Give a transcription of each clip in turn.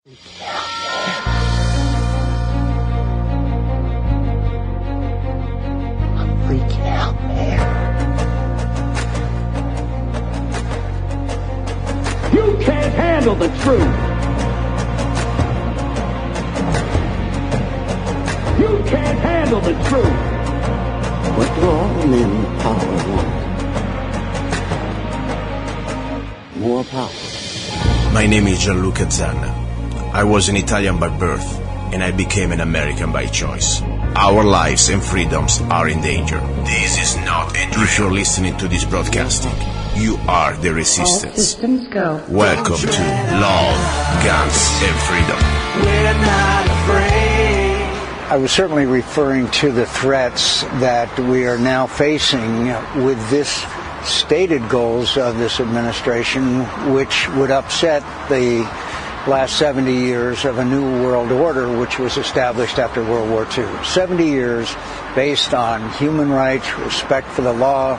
Freaking out, man. You can't handle the truth. You can't handle the truth. What do all the men in power want? More power. My name is luca-zanna. I was an Italian by birth, and I became an American by choice. Our lives and freedoms are in danger. This is not a dream. If you're listening to this broadcasting, you are the resistance. All systems go. Welcome to Love, Guns, and Freedom. We're not afraid. I was certainly referring to the threats that we are now facing with this stated goals of this administration, which would upset the last 70 years of a new world order which was established after World War II. 70 years based on human rights, respect for the law,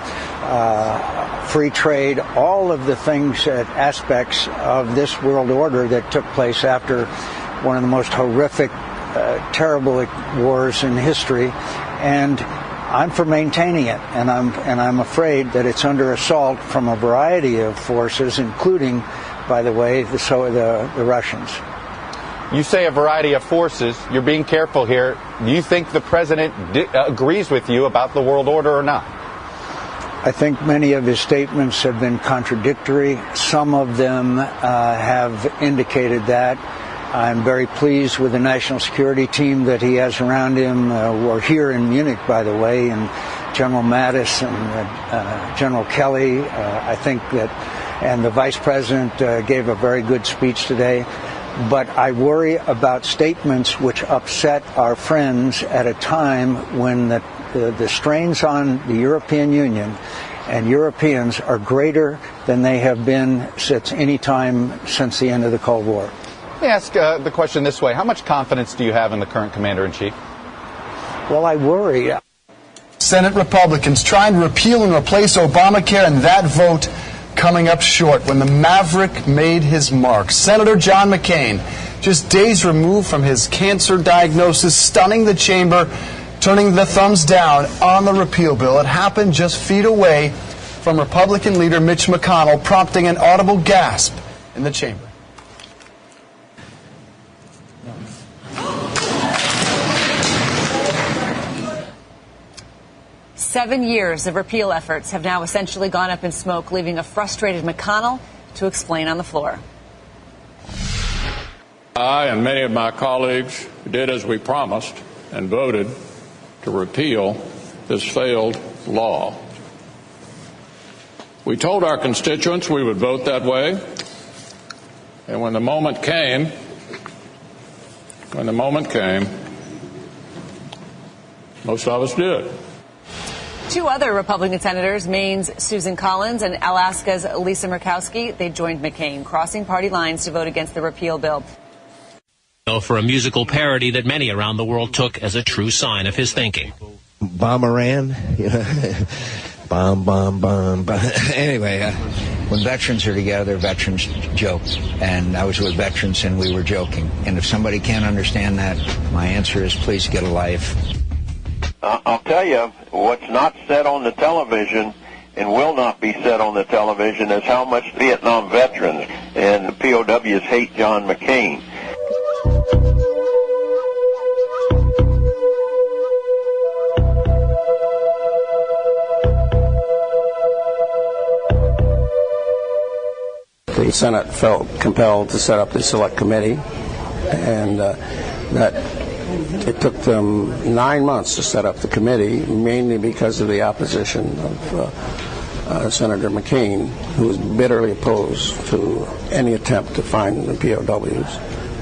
free trade, all of the things, aspects of this world order that took place after one of the most horrific, terrible wars in history. And I'm for maintaining it, and I'm afraid that it's under assault from a variety of forces, including, by the way, the Russians. You say a variety of forces. You're being careful here. Do you think the president agrees with you about the world order or not? I think many of his statements have been contradictory. Some of them have indicated that. I'm very pleased with the national security team that he has around him. We're here in Munich, by the way, and General Mattis and General Kelly, I think that, and the Vice President gave a very good speech today. But I worry about statements which upset our friends at a time when the strains on the European Union and Europeans are greater than they have been since any time since the end of the Cold War. Let me ask the question this way. How much confidence do you have in the current commander-in-chief? Well, I worry. Senate Republicans trying to repeal and replace Obamacare, and that vote coming up short when the Maverick made his mark. Senator John McCain, just days removed from his cancer diagnosis, stunning the chamber, turning the thumbs down on the repeal bill. It happened just feet away from Republican leader Mitch McConnell, prompting an audible gasp in the chamber. 7 years of repeal efforts have now essentially gone up in smoke, leaving a frustrated McConnell to explain on the floor. I and many of my colleagues did as we promised and voted to repeal this failed law. We told our constituents we would vote that way, and when the moment came, most of us did. Two other Republican senators, Maine's Susan Collins and Alaska's Lisa Murkowski, they joined McCain, crossing party lines to vote against the repeal bill. For a musical parody that many around the world took as a true sign of his thinking. Bomberan, you know, bomb, bomb, bomb, bomb. Anyway, when veterans are together, veterans joke. And I was with veterans and we were joking. And if somebody can't understand that, my answer is please get a life. I'll tell you, what's not said on the television and will not be said on the television is how much Vietnam veterans and the POWs hate John McCain. The Senate felt compelled to set up the Select Committee, and that it took them 9 months to set up the committee, mainly because of the opposition of Senator McCain, who was bitterly opposed to any attempt to find the POWs,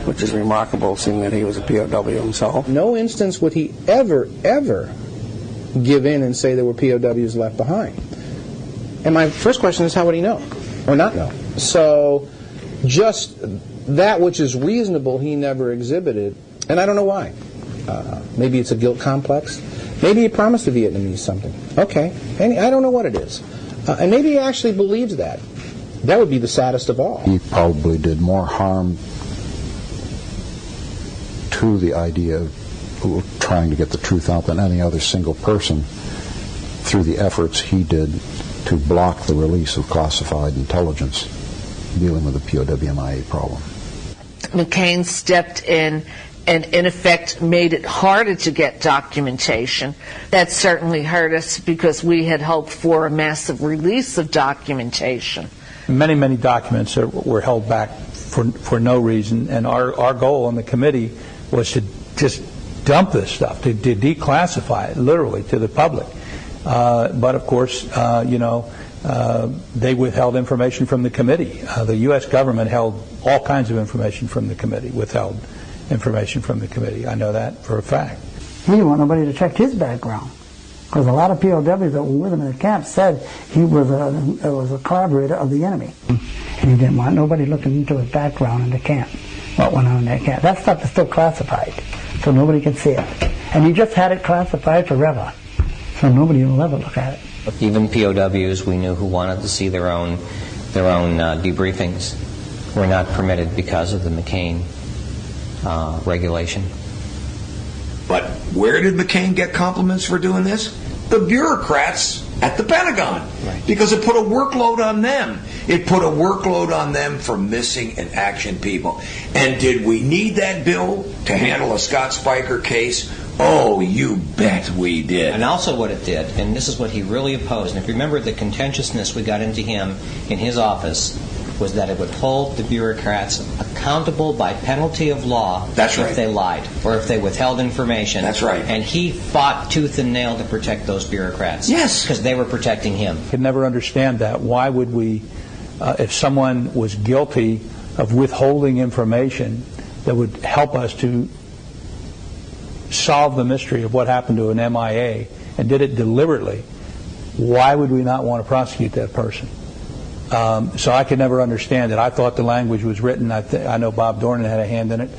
which is remarkable, seeing that he was a POW himself. No instance would he ever give in and say there were POWs left behind. And my first question is, how would he know? Or not know? So just that which is reasonable he never exhibited, and I don't know why. Maybe it's a guilt complex. Maybe he promised the Vietnamese something. Okay. And I don't know what it is. And maybe he actually believes that. That would be the saddest of all. He probably did more harm to the idea of trying to get the truth out than any other single person through the efforts he did to block the release of classified intelligence dealing with the POW/MIA problem. McCain stepped in and in effect made it harder to get documentation. That certainly hurt us because we had hoped for a massive release of documentation. Many, many documents were held back for no reason, and our goal on the committee was to just dump this stuff, to declassify it literally to the public. But of course, they withheld information from the committee. The U.S. government held all kinds of information from the committee, withheld information from the committee. I know that for a fact. He didn't want nobody to check his background, because a lot of POWs that were with him in the camp said he was a collaborator of the enemy. And he didn't want nobody looking into his background in the camp, what went on in that camp. That stuff is still classified, so nobody can see it. And he just had it classified forever, so nobody will ever look at it. Even POWs we knew who wanted to see their own debriefings were not permitted because of the McCain regulation. But where did McCain get compliments for doing this? The bureaucrats at the Pentagon. Right. Because it put a workload on them. It put a workload on them for missing in action people. And did we need that bill to handle a Scott Spiker case? Oh, you bet we did. And also what it did, and this is what he really opposed, and if you remember the contentiousness we got into him in his office, was that it would hold the bureaucrats accountable by penalty of law. That's right. If they lied or if they withheld information. That's right. And he fought tooth and nail to protect those bureaucrats. Yes. Because they were protecting him. I could never understand that. Why would we, if someone was guilty of withholding information that would help us to solve the mystery of what happened to an MIA and did it deliberately, why would we not want to prosecute that person? So I could never understand it. I thought the language was written. I know Bob Dornan had a hand in it.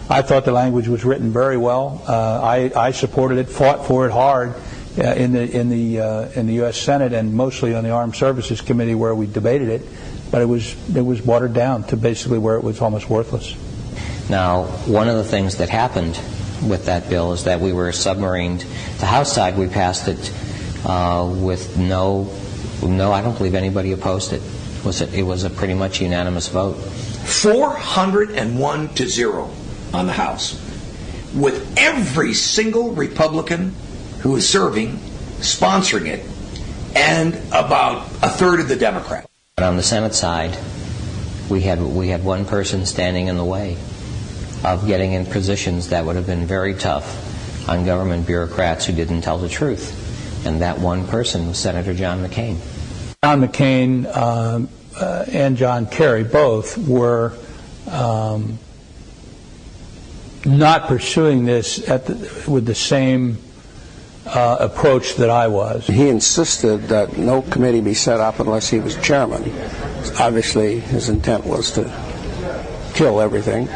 I thought the language was written very well. I supported it, fought for it hard in the U.S. Senate and mostly on the Armed Services Committee where we debated it. But it was watered down to basically where it was almost worthless. Now, one of the things that happened with that bill is that we were submarined. The House side, we passed it with no. I don't believe anybody opposed it. It was a pretty much unanimous vote. 401-0 on the House, with every single Republican who is serving sponsoring it, and about a third of the Democrats. But on the Senate side, we had one person standing in the way of getting in positions that would have been very tough on government bureaucrats who didn't tell the truth, and that one person was Senator John McCain. John McCain and John Kerry both were not pursuing this with the same approach that I was. He insisted that no committee be set up unless he was chairman. Obviously, his intent was to kill everything.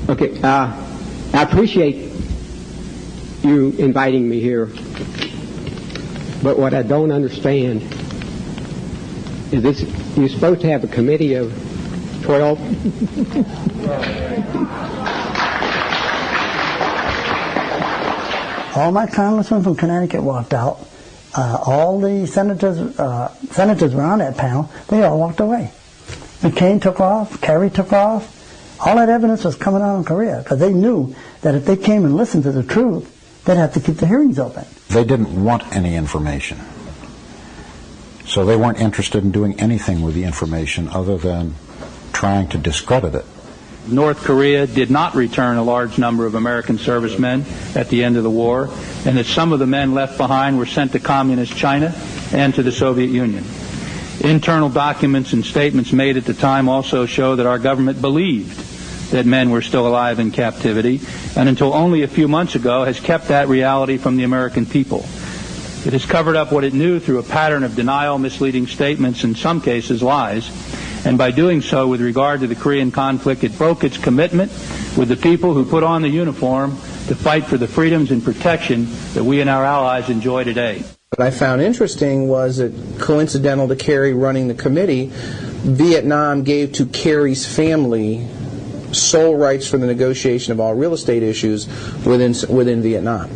Okay, I appreciate you inviting me here, but what I don't understand is this: you're supposed to have a committee of 12. All my congressmen from Connecticut walked out. All the senators were on that panel. They all walked away. McCain took off. Kerry took off. All that evidence was coming out in Korea because they knew that if they came and listened to the truth, they'd have to keep the hearings open. They didn't want any information. So they weren't interested in doing anything with the information other than trying to discredit it. North Korea did not return a large number of American servicemen at the end of the war, and that some of the men left behind were sent to communist China and to the Soviet Union. Internal documents and statements made at the time also show that our government believed that men were still alive in captivity, and until only a few months ago has kept that reality from the American people. It has covered up what it knew through a pattern of denial, misleading statements, in some cases lies, and by doing so with regard to the Korean conflict, it broke its commitment with the people who put on the uniform to fight for the freedoms and protection that we and our allies enjoy today. What I found interesting was that, coincidental to Kerry running the committee, Vietnam gave to Kerry's family sole rights for the negotiation of all real estate issues within Vietnam.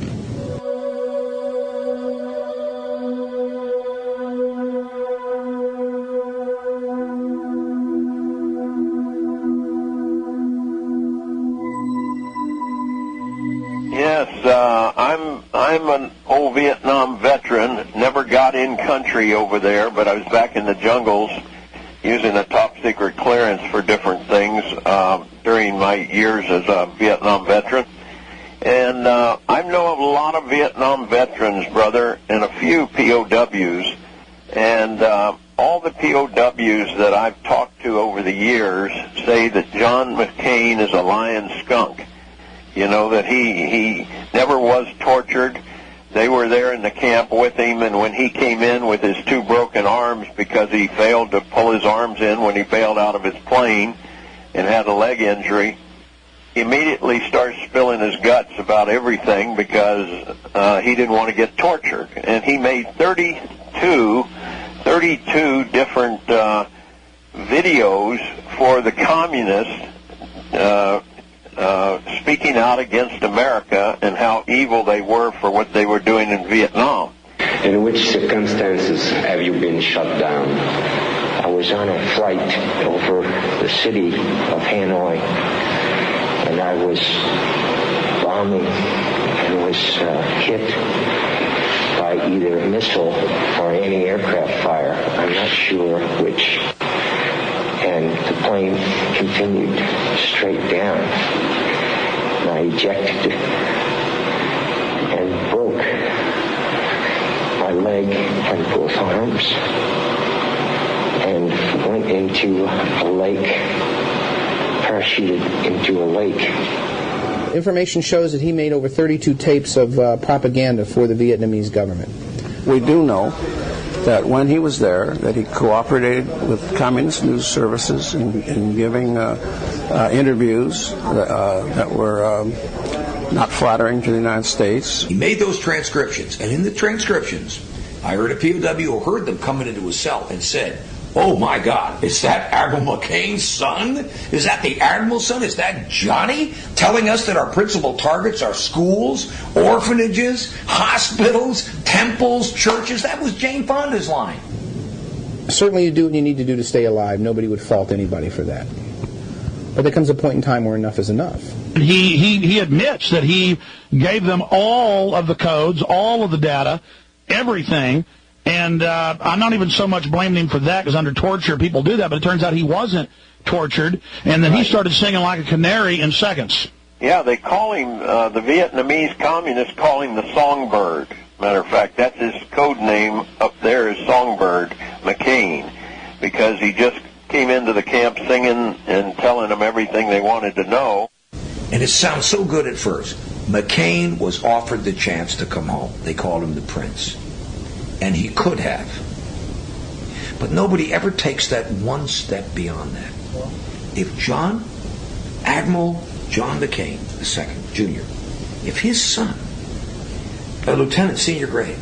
I'm an old Vietnam veteran. Never got in country over there, but I was back in the jungles using a top secret clearance for different things during my years as a Vietnam veteran. And I know of a lot of Vietnam veterans, brother, and a few POWs. And all the POWs that I've talked to over the years say that John McCain is a lying skunk. You know, that he never was tortured. They were there in the camp with him, and when he came in with his two broken arms because he failed to pull his arms in when he bailed out of his plane and had a leg injury, he immediately starts spilling his guts about everything because he didn't want to get tortured. And he made 32 different videos for the communists speaking out against America and how evil they were for what they were doing in Vietnam. In which circumstances have you been shut down? I was on a flight over the city of Hanoi, and I was bombing and was hit by either a missile or anti-aircraft fire. I'm not sure which. And the plane continued straight down. And I ejected and broke my leg and both arms and went into a lake, parachuted into a lake. Information shows that he made over 32 tapes of propaganda for the Vietnamese government. We do know that when he was there, that he cooperated with communist news services in giving interviews that were not flattering to the United States. He made those transcriptions, and in the transcriptions, I heard a POW who heard them coming into his cell and said, "Oh my God, is that Admiral McCain's son? Is that the Admiral's son? Is that Johnny telling us that our principal targets are schools, orphanages, hospitals, temples, churches?" That was Jane Fonda's line. Certainly you do what you need to do to stay alive. Nobody would fault anybody for that. But there comes a point in time where enough is enough. He admits that he gave them all of the codes, all of the data, everything. And I'm not even so much blaming him for that, because under torture people do that, but it turns out he wasn't tortured, and then he started singing like a canary in seconds. Yeah, they call him, the Vietnamese communists call him the Songbird. Matter of fact, that's his code name up there is Songbird McCain, because he just came into the camp singing and telling them everything they wanted to know. And it sounds so good at first. McCain was offered the chance to come home. They called him the Prince. And he could have. But nobody ever takes that one step beyond that. If Admiral John McCain II, Jr., if his son, a lieutenant senior grade,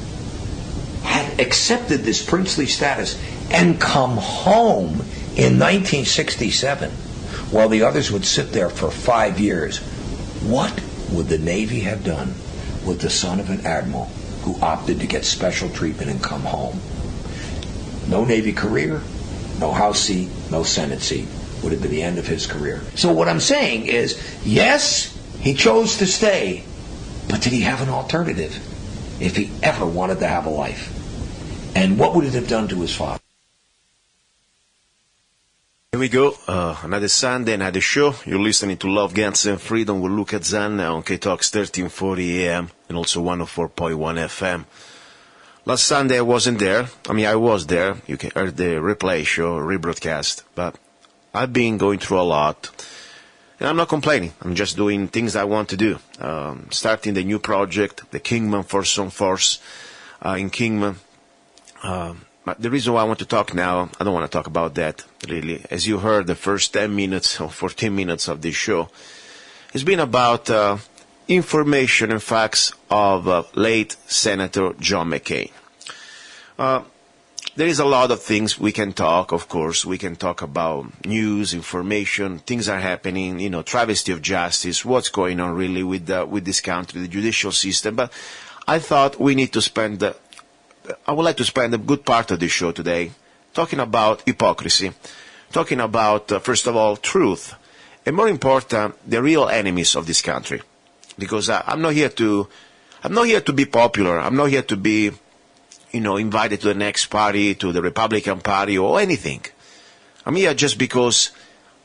had accepted this princely status and come home in 1967, while the others would sit there for 5 years, what would the Navy have done with the son of an admiral who opted to get special treatment and come home? No Navy career, no House seat, no Senate seat. Would have been the end of his career. So what I'm saying is, yes, he chose to stay, but did he have an alternative if he ever wanted to have a life? And what would it have done to his father? Here we go, another Sunday, another show. You're listening to Love, Guns and Freedom with luca-zanna on K-Talks 1340 AM and also 104.1 FM. Last Sunday I wasn't there. I was there. You can hear the replay show, rebroadcast. But I've been going through a lot. And I'm not complaining. I'm just doing things I want to do. Starting the new project, the Kingman Force on Force in Kingman. But the reason why I want to talk now, I don't want to talk about that, really. As you heard, the first 10 minutes or 14 minutes of this show has been about information and facts of late Senator John McCain. There is a lot of things we can talk, of course. We can talk about news, information, things are happening, travesty of justice, what's going on really with this country, the judicial system. But I thought we need to I would like to spend a good part of the show today talking about hypocrisy, talking about, first of all, truth, and more important, the real enemies of this country. Because I'm not here to be popular. I'm not here to be invited to the next party, to the Republican Party, or anything. I'm here just because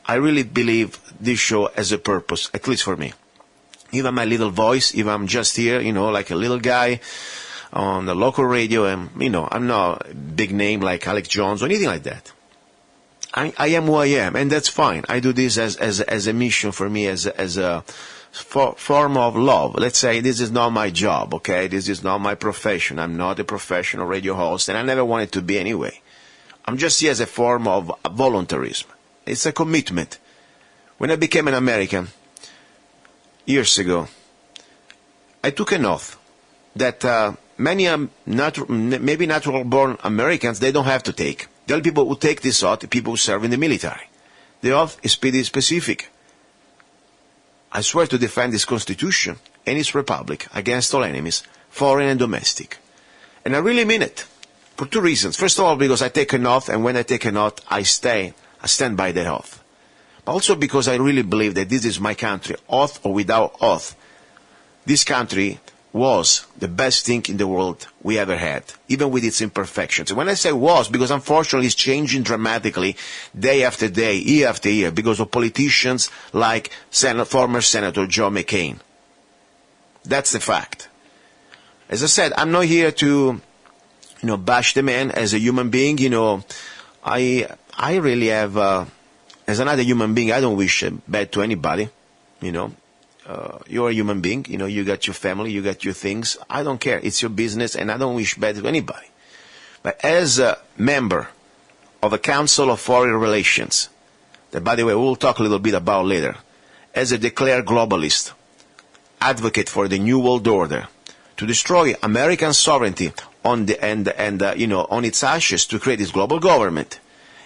I really believe this show has a purpose, at least for me. Even my little voice, even I'm just here, like a little guy on the local radio, and, I'm not a big name like Alex Jones or anything like that. I am who I am, and that's fine. I do this as a mission for me, as a form of love. Let's say this is not my job, okay? This is not my profession. I'm not a professional radio host, and I never wanted to be anyway. I'm just here as a form of voluntarism. It's a commitment. When I became an American years ago, I took an oath that many maybe natural-born Americans, they don't have to take. The only people who take this oath are people who serve in the military. The oath is pretty specific. I swear to defend this Constitution and its Republic against all enemies, foreign and domestic. And I really mean it, for two reasons. First of all, because I take an oath, and when I take an oath, I stand by the oath. But also because I really believe that this is my country, oath or without oath. This country was the best thing in the world we ever had, even with its imperfections. And when I say was, because unfortunately it's changing dramatically day after day, year after year, because of politicians like former Senator John MCCain. That's the fact. As I said, I'm not here to, bash the man as a human being. I really have, as another human being, I don't wish bad to anybody, You're a human being, you got your family, you got your things. I don't care. It's your business, and I don't wish bad to anybody. But as a member of the Council of Foreign Relations, that, by the way, we'll talk a little bit about later, as a declared globalist, advocate for the New World Order, to destroy American sovereignty on its ashes to create this global government.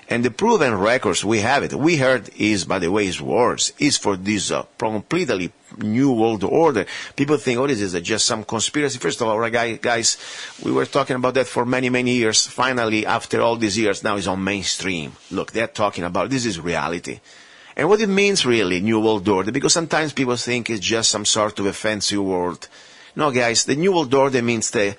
And the proven records, we have it. We heard by the way, his words, is for this completely new world order. People think, this is just some conspiracy. First of all, guys, we were talking about that for many, many years. Finally, after all these years, now it's on mainstream. Look, they're talking about this is reality. And what it means really, new world order, because sometimes people think it's just some sort of a fancy word. No, guys, the new world order means that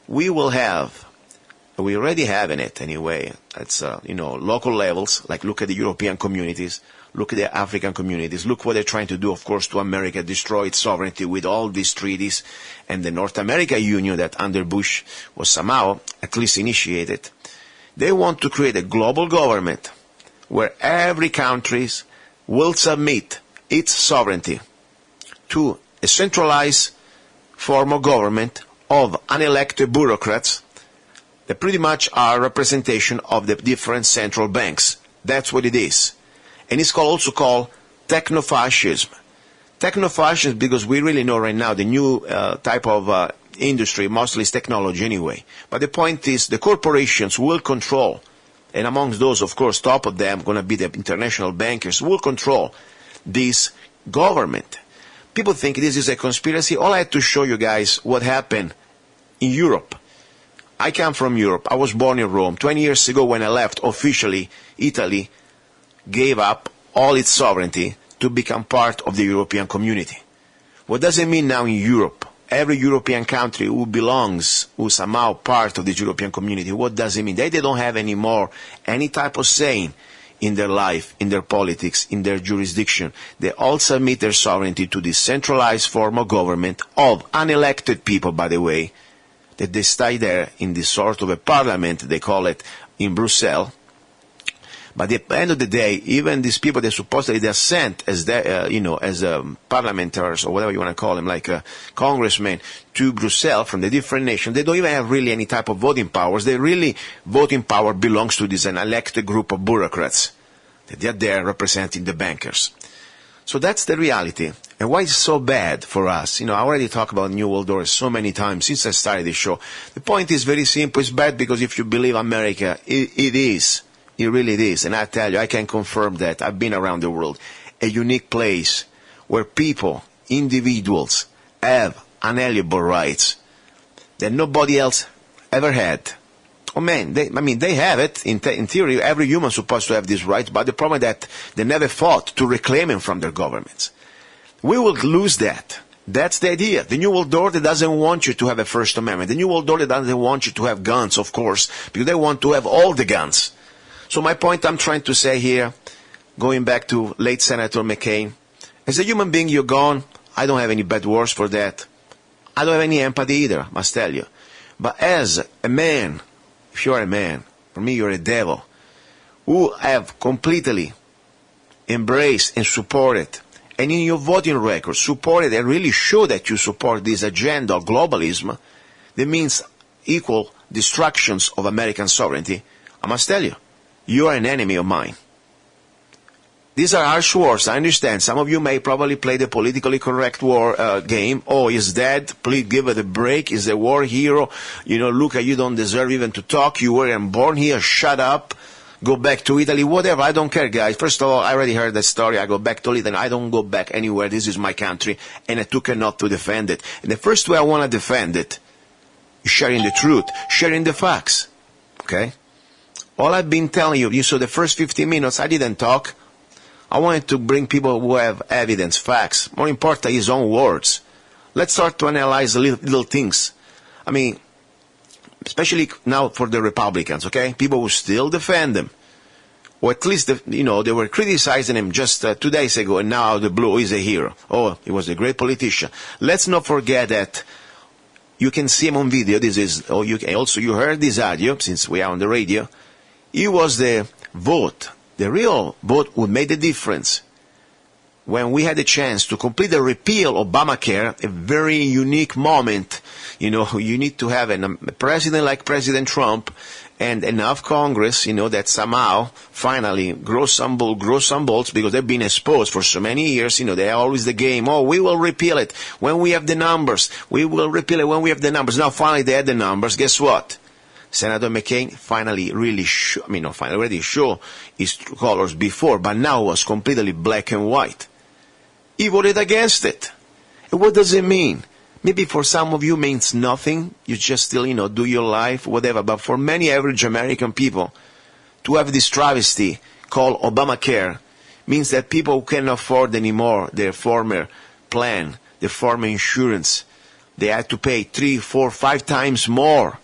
we already have in it anyway. It's, local levels, like look at the European communities, look at the African communities, look what they're trying to do, of course, to America, destroy its sovereignty with all these treaties, and the North America Union that under Bush was somehow at least initiated. They want to create a global government where every country will submit its sovereignty to a centralized form of government of unelected bureaucrats that pretty much are a representation of the different central banks. That's what it is. And it's also called technofascism. Technofascism because we really know right now the new type of industry, mostly is technology anyway. But the point is the corporations will control, and amongst those, of course, top of them going to be the international bankers, will control this government. People think this is a conspiracy. All I had to show you guys what happened in Europe. I come from Europe. I was born in Rome. 20 years ago when I left, officially, Italy gave up all its sovereignty to become part of the European community. What does it mean now in Europe? Every European country who who's somehow part of the European community, what does it mean? They don't have anymore any type of saying in their life, in their politics, in their jurisdiction. They all submit their sovereignty to this centralized form of government of unelected people, by the way, that they stay there in this sort of a parliament, they call it, in Brussels. But at the end of the day, even these people, they supposedly they're sent as parliamentarians or whatever you want to call them, like congressmen, to Brussels from the different nations. They don't even have really any type of voting powers. They really voting power belongs to this an elected group of bureaucrats that they're there representing the bankers. So that's the reality. And why it's so bad for us? I already talked about New World Order so many times since I started the show. The point is very simple. It's bad because if you believe America, it is. It really is. And I tell you, I can confirm that. I've been around the world. A unique place where people, individuals, have unalienable rights that nobody else ever had. Oh man, they have it. In theory, every human is supposed to have these rights, but the problem is that they never fought to reclaim them from their governments. We will lose that. That's the idea. The New World Order doesn't want you to have a First Amendment. The New World Order doesn't want you to have guns, of course, because they want to have all the guns. So my point I'm trying to say here, going back to late Senator McCain, as a human being, you're gone. I don't have any bad words for that. I don't have any empathy either, I must tell you. But as a man, if you're a man, for me you're a devil, who have completely embraced and supported, and in your voting record supported and really show that you support this agenda of globalism, that means equal destructions of American sovereignty, I must tell you, you are an enemy of mine. These are harsh words, I understand. Some of you may probably play the politically correct war game. Oh, he's dead, please give it a break, he's a war hero. Luca, you don't deserve even to talk, you weren't born here, shut up. Go back to Italy, whatever, I don't care, guys. First of all, I already heard that story. I go back to Italy, I don't go back anywhere. This is my country, and I took an oath to defend it. And the first way I want to defend it is sharing the truth, sharing the facts, okay? All I've been telling you saw the first 15 minutes, I didn't talk. I wanted to bring people who have evidence, facts. More important, his own words. Let's start to analyze little things. Especially now for the Republicans, okay? People who still defend them. Or at least, they were criticizing him just 2 days ago, and now out of the blue, he's a hero. Oh, he was a great politician. Let's not forget that you can see him on video. You heard this audio, since we are on the radio. He was the vote, the real vote who made the difference. When we had a chance to complete the repeal of Obamacare, a very unique moment, you need to have a president like President Trump and enough Congress, that somehow, finally, grow some bolts because they've been exposed for so many years. They're always the game. Oh, we will repeal it when we have the numbers. We will repeal it when we have the numbers. Now, finally, they had the numbers. Guess what? Senator McCain finally already showed his true colors before, but now was completely black and white. He voted against it. And what does it mean? Maybe for some of you means nothing. You just still, do your life, whatever. But for many average American people, to have this travesty called Obamacare means that people who can't afford anymore their former plan, their former insurance, they had to pay 3, 4, 5 times more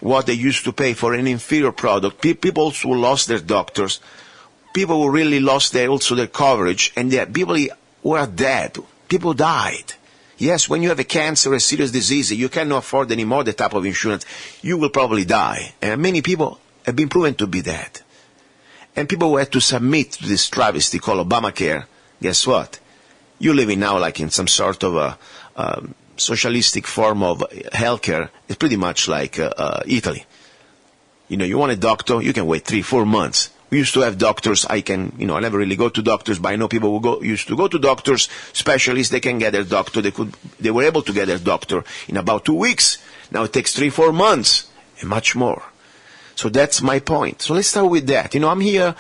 what they used to pay for an inferior product. People who lost their doctors, people who really lost their coverage, and people who are dead. People died. Yes, when you have a cancer, a serious disease, you cannot afford anymore the type of insurance, you will probably die. And many people have been proven to be dead. And people who had to submit to this travesty called Obamacare, guess what? You're living now like in some sort of a socialistic form of healthcare. It's pretty much like Italy. You want a doctor, you can wait 3-4 months. We used to have doctors, I never really go to doctors, but I know people who used to go to doctors, specialists, they can get their doctor, they were able to get their doctor in about 2 weeks. Now it takes 3-4 months, and much more. So that's my point. So let's start with that. I'm here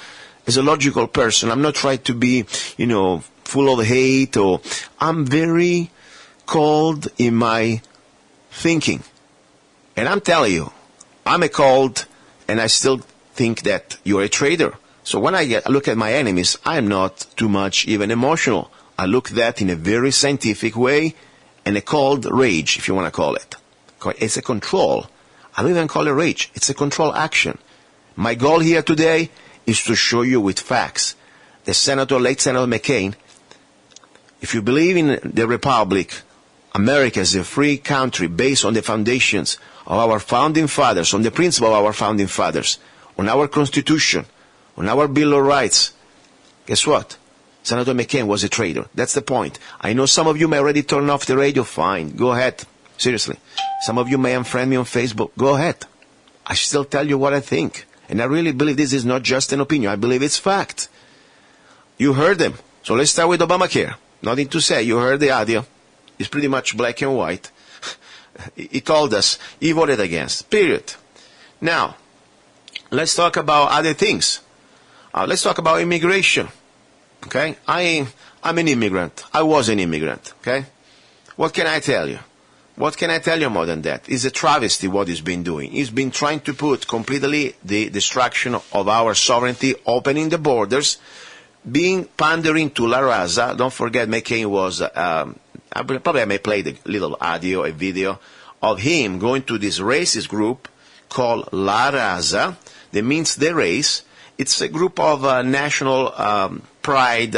as a logical person. I'm not trying to be, full of hate, or I'm very cold in my thinking. And I'm telling you, I'm a cold, and I still think that you're a traitor. So when I look at my enemies, I'm not too much even emotional. I look at that in a very scientific way, and a cold rage, if you want to call it. It's a control. I don't even call it rage. It's a control action. My goal here today is to show you with facts. Late Senator McCain, if you believe in the Republic, America is a free country based on the foundations of our founding fathers, on the principle of our founding fathers, on our Constitution, on our Bill of Rights. Guess what? Senator McCain was a traitor. That's the point. I know some of you may already turn off the radio. Fine. Go ahead. Seriously. Some of you may unfriend me on Facebook. Go ahead. I still tell you what I think. And I really believe this is not just an opinion. I believe it's fact. You heard them. So let's start with Obamacare. Nothing to say. You heard the audio. It's pretty much black and white. He told us he voted against. Period. Now, let's talk about other things. Let's talk about immigration. Okay? I'm an immigrant. I was an immigrant. Okay? What can I tell you? What can I tell you more than that? It's a travesty what he's been doing. He's been trying to put completely the destruction of our sovereignty, opening the borders, pandering to la-raza. Don't forget, McCain was, probably I may play the little audio, a video of him going to this racist group called la-raza, that means the race. It's a group of national pride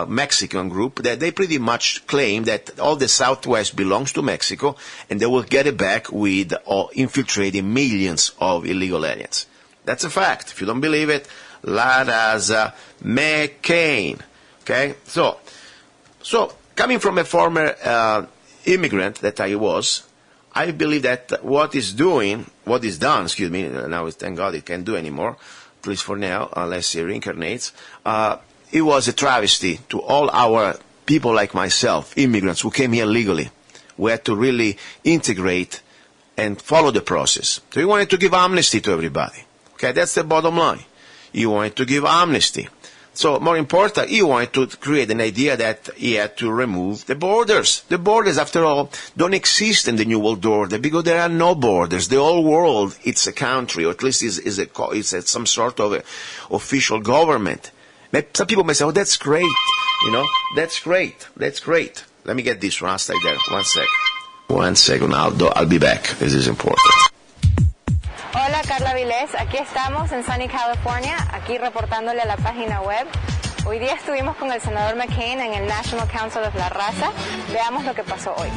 Mexican group that they pretty much claim that all the Southwest belongs to Mexico, and they will get it back with infiltrating millions of illegal aliens. That's a fact. If you don't believe it, la-raza McCain. Okay? So coming from a former immigrant that I was, I believe that what is done, now thank God it can't do anymore, at least for now, unless he reincarnates, it was a travesty to all our people like myself, immigrants who came here legally. We had to really integrate and follow the process. So he wanted to give amnesty to everybody. Okay, that's the bottom line. He wanted to give amnesty. So more important, he wanted to create an idea that he had to remove the borders. The borders, after all, don't exist in the New World Order because there are no borders. The whole world, it's a country, or at least it's some sort of official government. Some people may say, oh, that's great. That's great. That's great. Let me get this one. I'll stay there. 1 second. 1 second, Aldo. I'll be back. This is important. Hola, Carla Vilés. Aquí estamos en Sunny, California, aquí reportándole a la página web. Hoy día estuvimos con el senador McCain en el National Council of la-raza. Veamos lo que pasó hoy.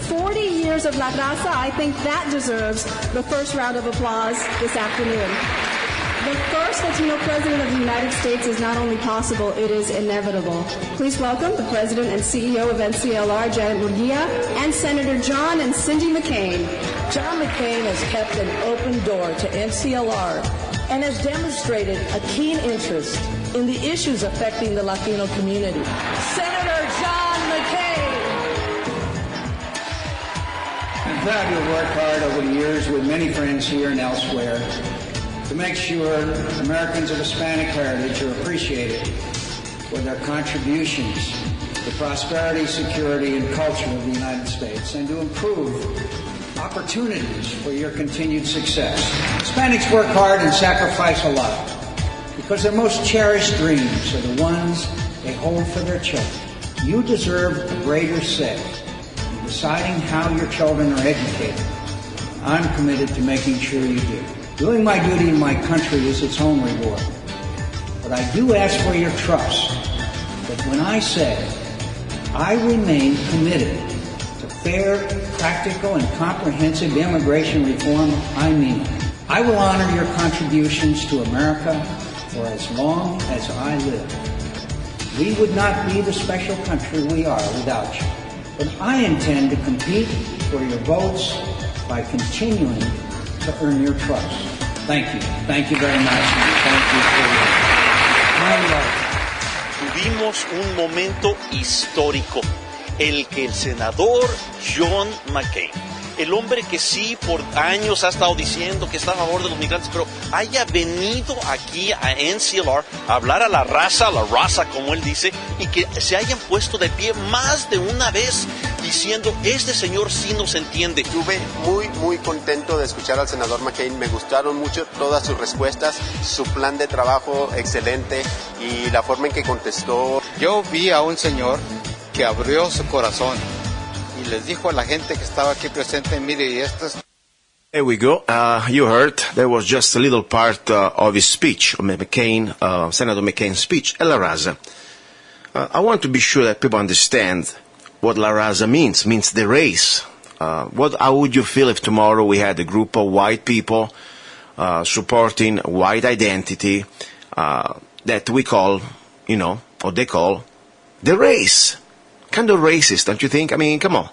40 years of la-raza, I think that deserves the first round of applause this afternoon. The first Latino president of the United States is not only possible, it is inevitable. Please welcome the president and CEO of NCLR, Janet Murguia, and Senator John and Cindy McCain. John McCain has kept an open door to NCLR and has demonstrated a keen interest in the issues affecting the Latino community. Senator John McCain. I'm proud to have worked hard over the years with many friends here and elsewhere to make sure Americans of Hispanic heritage are appreciated for their contributions to prosperity, security, and culture of the United States, and to improve opportunities for your continued success. Hispanics work hard and sacrifice a lot because their most cherished dreams are the ones they hold for their children. You deserve a greater say in deciding how your children are educated. I'm committed to making sure you do. Doing my duty in my country is its own reward. But I do ask for your trust that when I say I remain committed to fair, practical, and comprehensive immigration reform, I mean it. I will honor your contributions to America for as long as I live. We would not be the special country we are without you. But I intend to compete for your votes by continuing to earn your trust. Thank you. Thank you very much. Thank you for your kind love. Tuvimos un momento histórico, el que el senador John McCain, el hombre que sí por años ha estado diciendo que está a favor de los migrantes, pero haya venido aquí a NCLR a hablar a la raza como él dice, y que se hayan puesto de pie más de una vez diciendo, este señor sí nos entiende. Estuve muy contento de escuchar al senador McCain. Me gustaron mucho todas sus respuestas, su plan de trabajo excelente y la forma en que contestó. Yo vi a un señor que abrió su corazón y les dijo a la gente que estaba aquí presente, mire, y esto es... There we go. You heard that was just a little part of his speech, McCain, Senator McCain's speech, la-raza. I want to be sure that people understand what la-raza means the race. How would you feel if tomorrow we had a group of white people supporting white identity that we call, or they call, the race? Kind of racist, don't you think? I mean, come on.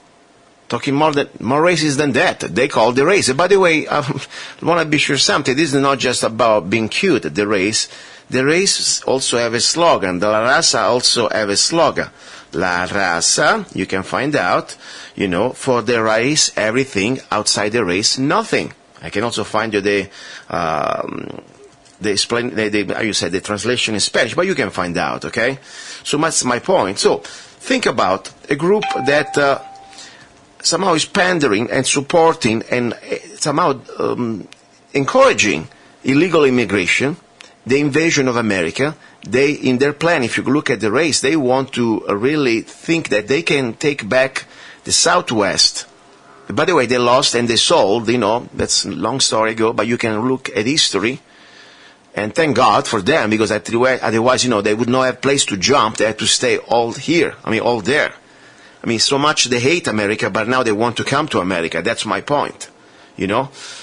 Talking more racist than that. They call the race. By the way, I want to be sure something. This is not just about being cute, the race. The race also have a slogan. The la-raza also have a slogan. la-raza, you can find out, for the race, everything, outside the race, nothing. I can also find you the translation in Spanish, but you can find out, okay? So that's my point. So think about a group that somehow is pandering and supporting and somehow encouraging illegal immigration, the invasion of America. They, in their plan, if you look at the race, they want to really think that they can take back the Southwest. By the way, they lost and they sold, that's a long story ago, but you can look at history. And thank God for them, because otherwise, they would not have place to jump. They had to stay all here, all there. So much they hate America, but now they want to come to America. That's my point,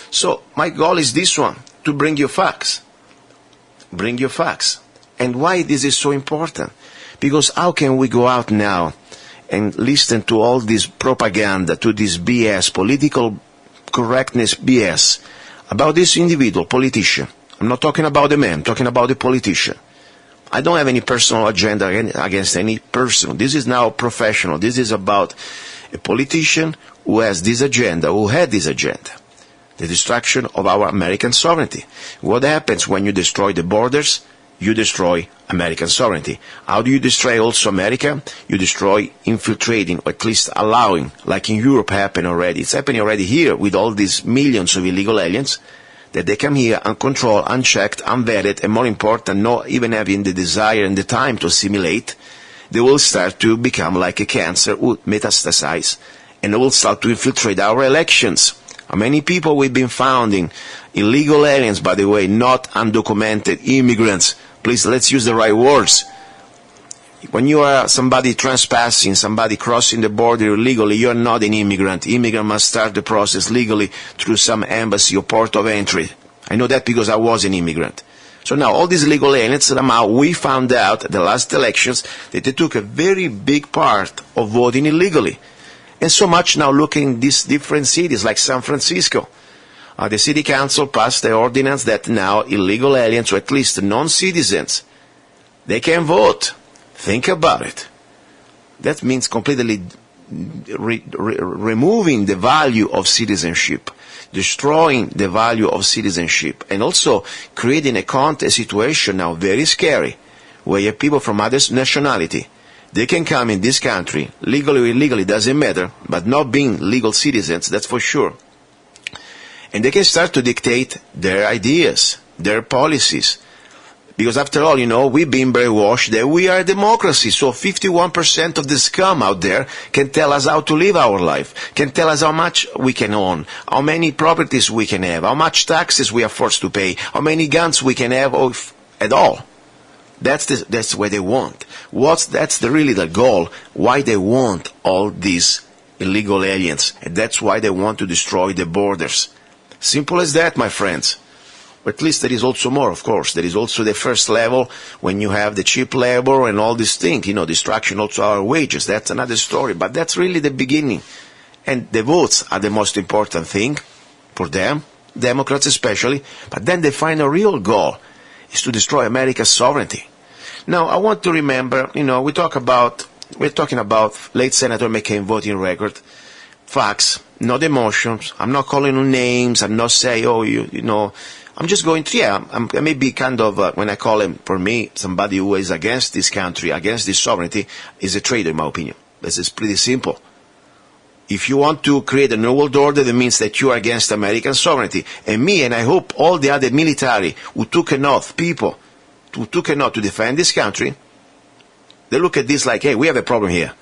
So my goal is this one, to bring you facts. Bring you facts. And why this is so important? Because how can we go out now and listen to all this propaganda, to this BS, political correctness BS, about this individual politician? I'm not talking about the man, I'm talking about the politician. I don't have any personal agenda against any person. This is now professional. This is about a politician who has this agenda, who had this agenda. The destruction of our American sovereignty. What happens when you destroy the borders? You destroy American sovereignty. How do you destroy also America? You destroy infiltrating, or at least allowing, like in Europe happened already. It's happening already here with all these millions of illegal aliens, that they come here uncontrolled, unchecked, unvetted, and more important, not even having the desire and the time to assimilate. They will start to become like a cancer, will metastasize, and they will start to infiltrate our elections. How many people we've been founding? Illegal aliens, by the way, not undocumented immigrants. Please, let's use the right words. When you are somebody trespassing, somebody crossing the border illegally, you're not an immigrant. Immigrant must start the process legally through some embassy or port of entry. I know that because I was an immigrant. So now all these illegal aliens, somehow we found out at the last elections that they took a very big part of voting illegally. And so much now looking at these different cities like San Francisco. The city council passed the ordinance that now illegal aliens, or at least non-citizens, they can vote. Think about it. That means completely removing the value of citizenship, destroying the value of citizenship, and also creating a situation now very scary, where you have people from other nationality. They can come in this country, legally or illegally, doesn't matter, but not being legal citizens, that's for sure. And they can start to dictate their ideas, their policies. Because after all, we've been brainwashed that we are a democracy. So 51% of the scum out there can tell us how to live our life, can tell us how much we can own, how many properties we can have, how much taxes we are forced to pay, how many guns we can have, or if at all. That's what they want. That's really the goal, why they want all these illegal aliens. And that's why they want to destroy the borders. Simple as that, my friends. Or at least there is also more, of course. There is also the first level when you have the cheap labor and all these things, destruction also our wages. That's another story. But that's really the beginning. And the votes are the most important thing for them, Democrats especially. But then the final real goal is to destroy America's sovereignty. Now, I want to remember, we're talking about late Senator McCain voting record, facts, not emotions. I'm not calling on names. I'm not saying, I'm just going to, I may be kind of, when I call him, for me, somebody who is against this country, against this sovereignty, is a traitor, in my opinion. This is pretty simple. If you want to create a new world order, that means that you are against American sovereignty. And me, and I hope all the other military who took an oath, people who took an oath to defend this country, they look at this like, hey, we have a problem here.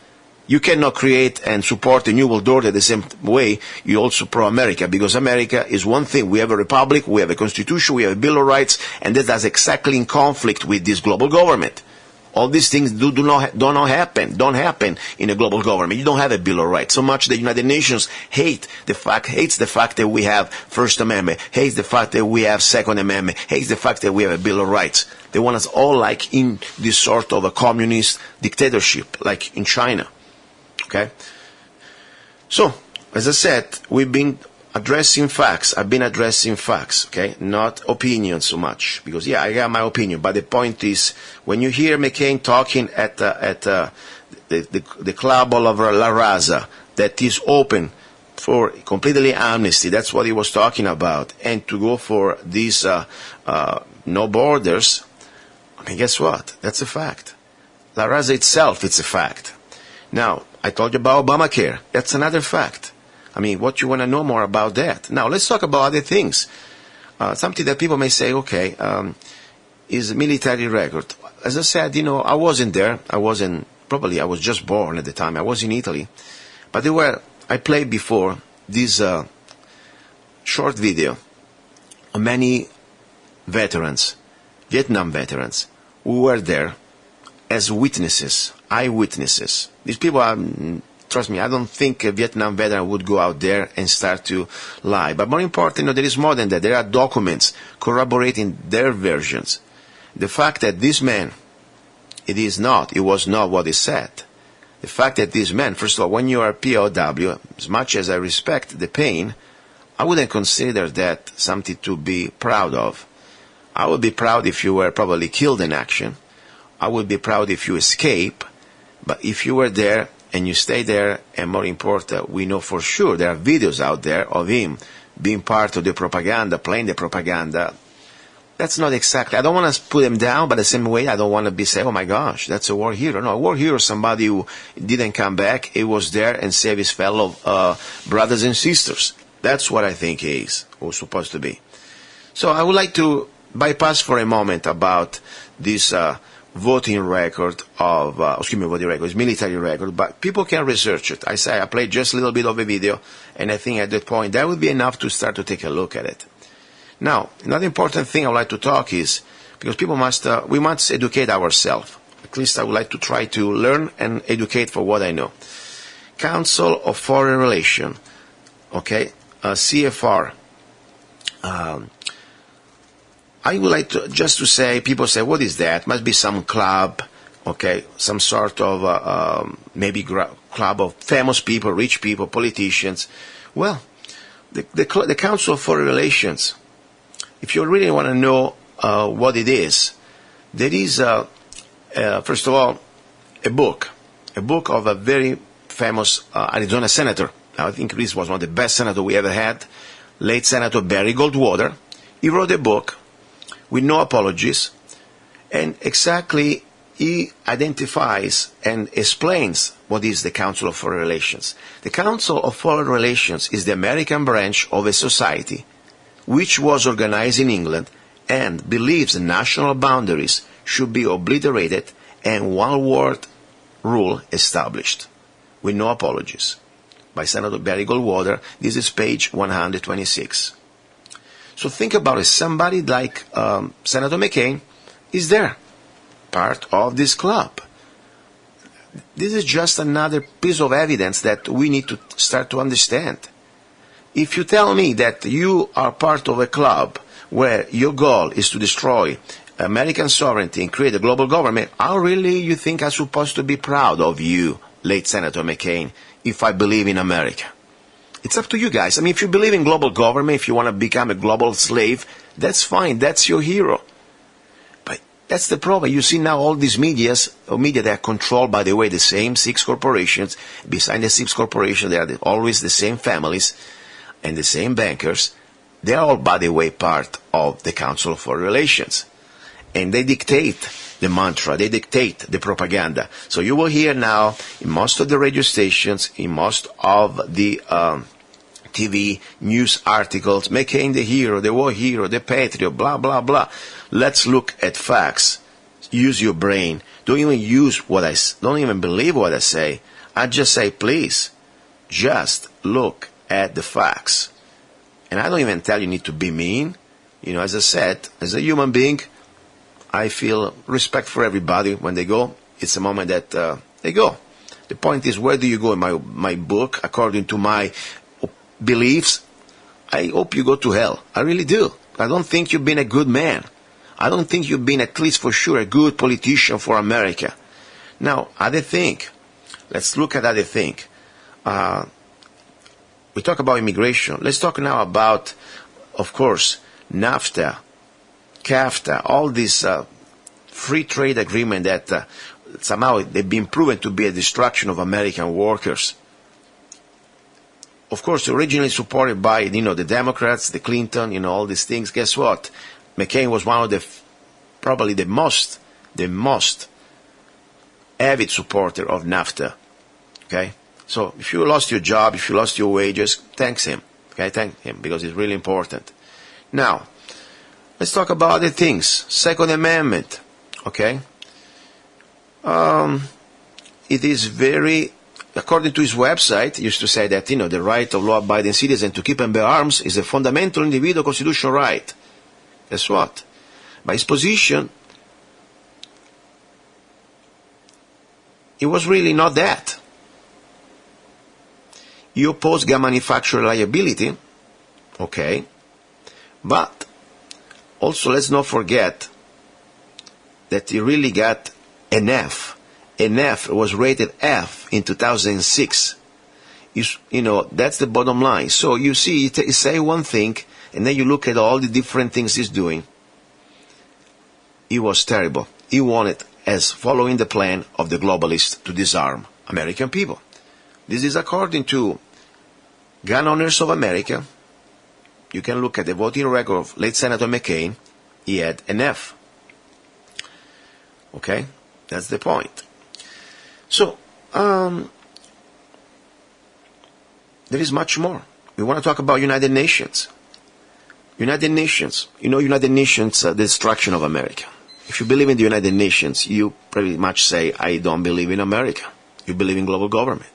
You cannot create and support a new world order the same way you also pro-America, because America is one thing. We have a republic, we have a constitution, we have a Bill of Rights, and that is exactly in conflict with this global government. All these things don't happen in a global government. You don't have a Bill of Rights. So much the United Nations hates the fact that we have First Amendment, hates the fact that we have Second Amendment, hates the fact that we have a Bill of Rights. They want us all like in this sort of a communist dictatorship, like in China. Okay? So, as I said, we've been addressing facts. I've been addressing facts, okay? Not opinions so much. Because, I got my opinion. But the point is, when you hear McCain talking at the the club of la-raza that is open for completely amnesty. That's what he was talking about. And to go for these no borders, I mean, guess what? That's a fact. La-raza itself, it's a fact. Now, I told you about Obamacare. That's another fact. I mean, what you want to know more about that? Now, let's talk about other things. Something that people may say, okay, is military record. As I said, I wasn't there. I was just born at the time. I was in Italy. But I played before this short video of many veterans, Vietnam veterans, who were there as witnesses, eyewitnesses. These people are, trust me, I don't think a Vietnam veteran would go out there and start to lie. But more important, there is more than that. There are documents corroborating their versions. The fact that this man, it was not what he said. The fact that this man, first of all, when you are a POW, as much as I respect the pain, I wouldn't consider that something to be proud of. I would be proud if you were probably killed in action. I would be proud if you escape. But if you were there and you stay there, and more important, we know for sure there are videos out there of him being part of the propaganda, playing the propaganda. That's not exactly, I don't want to put him down, but the same way I don't want to be saying, oh my gosh, that's a war hero. No, a war hero is somebody who didn't come back, he was there and saved his fellow brothers and sisters. That's what I think he is, or supposed to be. So I would like to bypass for a moment about this voting record of, voting record, it's military record, but people can research it. I played just a little bit of a video, and I think at that point that would be enough to start to take a look at it. Now, another important thing I would like to talk is, because people we must educate ourselves. At least I would like to try to learn and educate for what I know. Council of Foreign Relations, okay, CFR. I would like to say, people say, what is that? Must be some club, okay, some sort of maybe club of famous people, rich people, politicians. Well, the Council of Foreign Relations, if you really want to know what it is, there is, first of all, a book of a very famous Arizona senator. I think this was one of the best senators we ever had, late Senator Barry Goldwater. He wrote a book with no apologies, and exactly he identifies and explains what is the Council of Foreign Relations. The Council of Foreign Relations is the American branch of a society which was organized in England and believes national boundaries should be obliterated and one-world rule established, with no apologies. By Senator Barry Goldwater, this is page 126. So think about it, somebody like Senator McCain is there, part of this club. This is just another piece of evidence that we need to start to understand. If you tell me that you are part of a club where your goal is to destroy American sovereignty and create a global government, how really you think I'm supposed to be proud of you, late Senator McCain, if I believe in America? It's up to you guys. I mean, if you believe in global government, if you want to become a global slave, that's fine. That's your hero. But that's the problem. You see now all these media that are controlled, by the way, the same 6 corporations. Beside the 6 corporations, they are always the same families and the same bankers. They are all, by the way, part of the Council of Foreign Relations. And they dictate the mantra, they dictate the propaganda. So you will hear now, in most of the radio stations, in most of the TV news articles, McCain the hero, the war hero, the patriot, blah, blah, blah. Let's look at facts. Use your brain. Don't even believe what I say. I just say, please, just look at the facts. And I don't even tell you need to be mean. You know, as I said, as a human being, I feel respect for everybody when they go. It's a moment that they go. The point is, where do you go in my book? According to my beliefs, I hope you go to hell. I really do. I don't think you've been a good man. I don't think you've been, at least for sure, a good politician for America. Now, other thing. Let's look at other thing. We talk about immigration. Let's talk now about, of course, NAFTA, CAFTA, all these free trade agreement that somehow they've been proven to be a destruction of American workers. Of course, originally supported by, the Democrats, the Clinton, all these things. Guess what? McCain was one of probably the most avid supporter of NAFTA. Okay? So if you lost your job, if you lost your wages, thanks him. Okay? Thank him, because it's really important. Now, let's talk about other things. Second Amendment. Okay? It is very... According to his website, he used to say that, the right of law-abiding citizens to keep and bear arms is a fundamental individual constitutional right. Guess what? By his position, it was really not that. He opposed gun manufacturer liability, okay, but also let's not forget that he really got an F. An F was rated F in 2006. That's the bottom line. So you see, you say one thing, and then you look at all the different things he's doing. It was terrible. He wanted, as following the plan of the globalists, to disarm American people. This is according to Gun Owners of America. You can look at the voting record of late Senator McCain. He had an F. Okay? That's the point. So, there is much more. We want to talk about United Nations. United Nations. United Nations, the destruction of America. If you believe in the United Nations, you pretty much say, I don't believe in America. You believe in global government.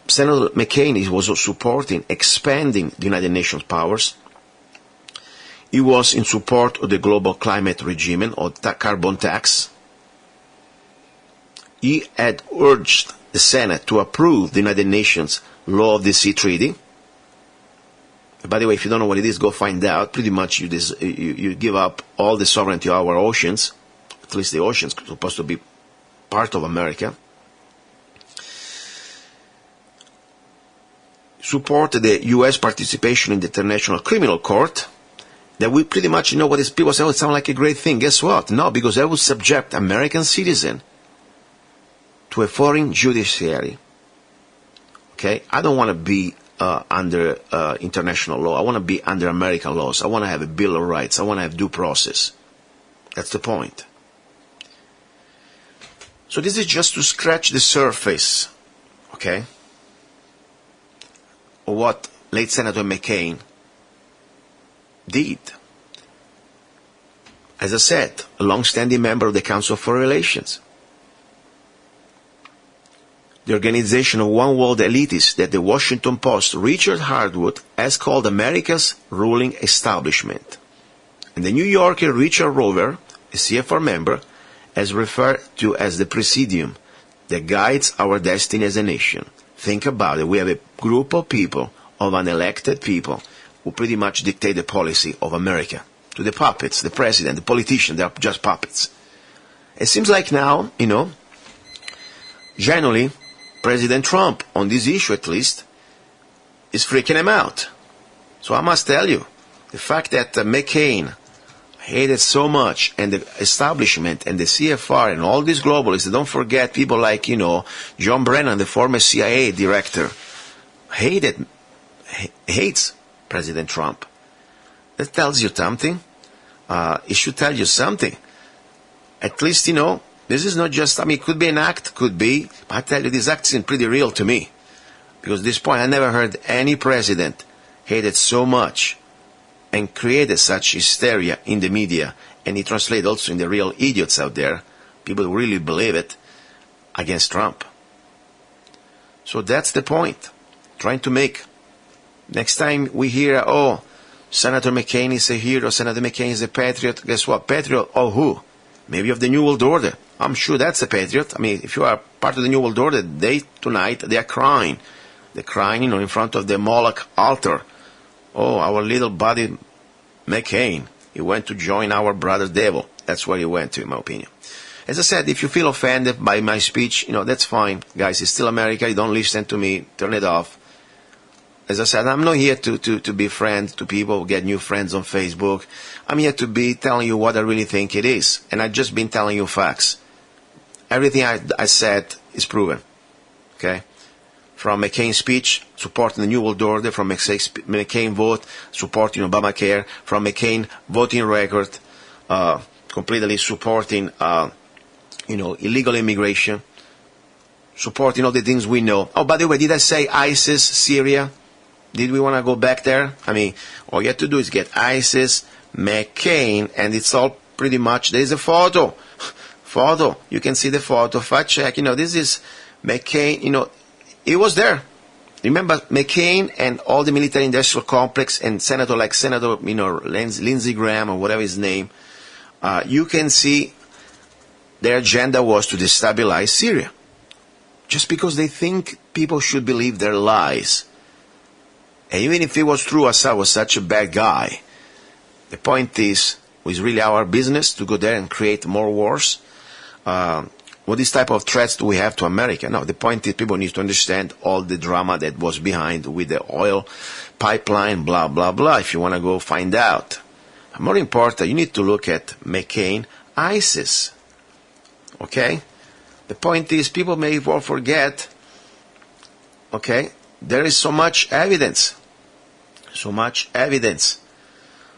Senator McCain was supporting expanding the United Nations powers. He was in support of the global climate regime or carbon tax. He had urged the Senate to approve the United Nations Law of the Sea Treaty. By the way, if you don't know what it is, go find out. Pretty much you give up all the sovereignty of our oceans, at least the oceans are supposed to be part of America. Support the U.S. participation in the International Criminal Court. That we pretty much know what these people say, it sounds like a great thing. Guess what? No, because that would subject American citizens to a foreign judiciary. Okay? I don't want to be under international law. I want to be under American laws. I want to have a Bill of Rights. I want to have due process. That's the point. So this is just to scratch the surface, okay, of what late Senator McCain did. As I said, a long-standing member of the Council of Foreign Relations. The organization of one world elitists that the Washington Post, Richard Hardwood, has called America's ruling establishment. And the New Yorker Richard Rover, a CFR member, has referred to as the presidium that guides our destiny as a nation. Think about it. We have a group of people, of unelected people, who pretty much dictate the policy of America to the puppets, the president, the politician. They are just puppets. It seems like now, generally, President Trump, on this issue at least, is freaking him out. So I must tell you, the fact that McCain hated so much, and the establishment and the CFR and all these globalists, don't forget people like, John Brennan, the former CIA director, hates President Trump. That tells you something. It should tell you something. At least, this is not just, it could be an act, could be. I tell you, this act seems pretty real to me. Because at this point, I never heard any president hated so much and created such hysteria in the media, and it translates also in the real idiots out there, people who really believe it, against Trump. So that's the point. Trying to make, next time we hear, Senator McCain is a hero, Senator McCain is a patriot, guess what? Patriot of who? Maybe of the New World Order. I'm sure that's a patriot. If you are part of the New World Order, tonight they are crying. They're crying, in front of the Moloch altar. Oh, our little buddy McCain. He went to join our brother devil. That's where he went to, in my opinion. As I said, if you feel offended by my speech, that's fine. Guys, it's still America. You don't listen to me. Turn it off. as I said, I'm not here to be friends to people, get new friends on Facebook. I'm here to be telling you what I really think it is. And I've just been telling you facts. Everything I said is proven. Okay? From McCain's speech supporting the New World Order, from McCain vote supporting Obamacare, from McCain voting record completely supporting illegal immigration, supporting all the things we know. Oh, by the way, did I say ISIS, Syria? Did we want to go back there? I mean, all you have to do is get ISIS, McCain, and it's all pretty much, there's a photo. You can see the photo, fact check, this is McCain, it was there. Remember McCain and all the military industrial complex and Senator Lindsey Graham or whatever his name, you can see their agenda was to destabilize Syria. Just because they think people should believe their lies. And even if it was true Assad was such a bad guy, the point is, was really our business to go there and create more wars? What this type of threats do we have to America? No, the point is people need to understand all the drama that was behind with the oil pipeline, blah, blah, blah, if you want to go find out. More important, you need to look at McCain, ISIS. Okay? The point is people may well forget, okay, there is so much evidence. So much evidence.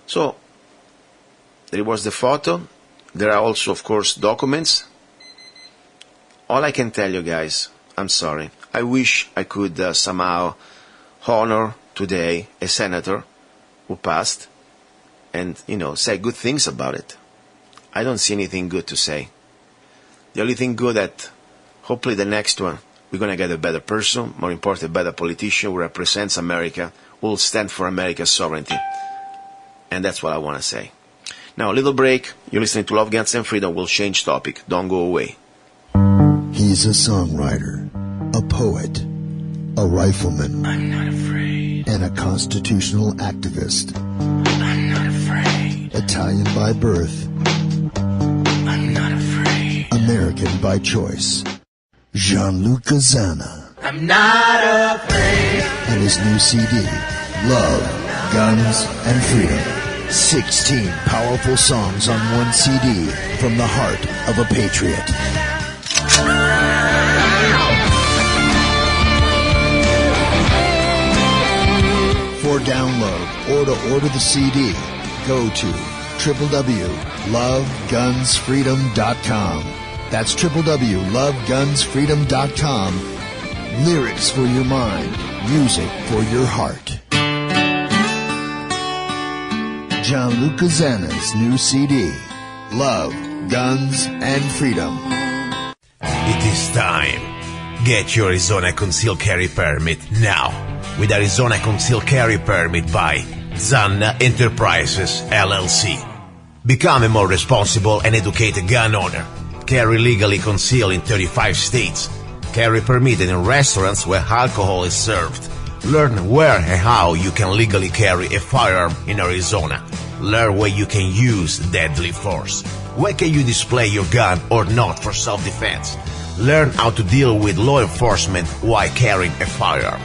So, there was the photo. There are also, of course, documents. All I can tell you guys, I'm sorry. I wish I could somehow honor today a senator who passed and, say good things about it. I don't see anything good to say. The only thing good that hopefully the next one, we're going to get a better person, more important, a better politician who represents America, who will stand for America's sovereignty. And that's what I want to say. Now, a little break. You're listening to Love, Guns, and Freedom. We'll change topic. Don't go away. He's a songwriter, a poet, a rifleman, I'm not afraid, and a constitutional activist. I'm not afraid, Italian by birth, I'm not afraid, American by choice. Luca-Zanna. I'm not afraid. And his new CD, Love, Guns, and Freedom. 16 powerful songs on one CD from the heart of a patriot. For download or to order the CD, go to www.lovegunsfreedom.com. That's www.lovegunsfreedom.com. Lyrics for your mind, music for your heart. Luca-Zanna's new CD, Love, Guns, and Freedom. It is time. Get your Arizona Concealed Carry Permit now with Arizona Concealed Carry Permit by Zanna Enterprises, LLC. Become a more responsible and educated gun owner. Carry legally concealed in 35 states. Carry permitted in restaurants where alcohol is served. Learn where and how you can legally carry a firearm in Arizona. Learn where you can use deadly force. Where can you display your gun or not for self-defense? Learn how to deal with law enforcement while carrying a firearm.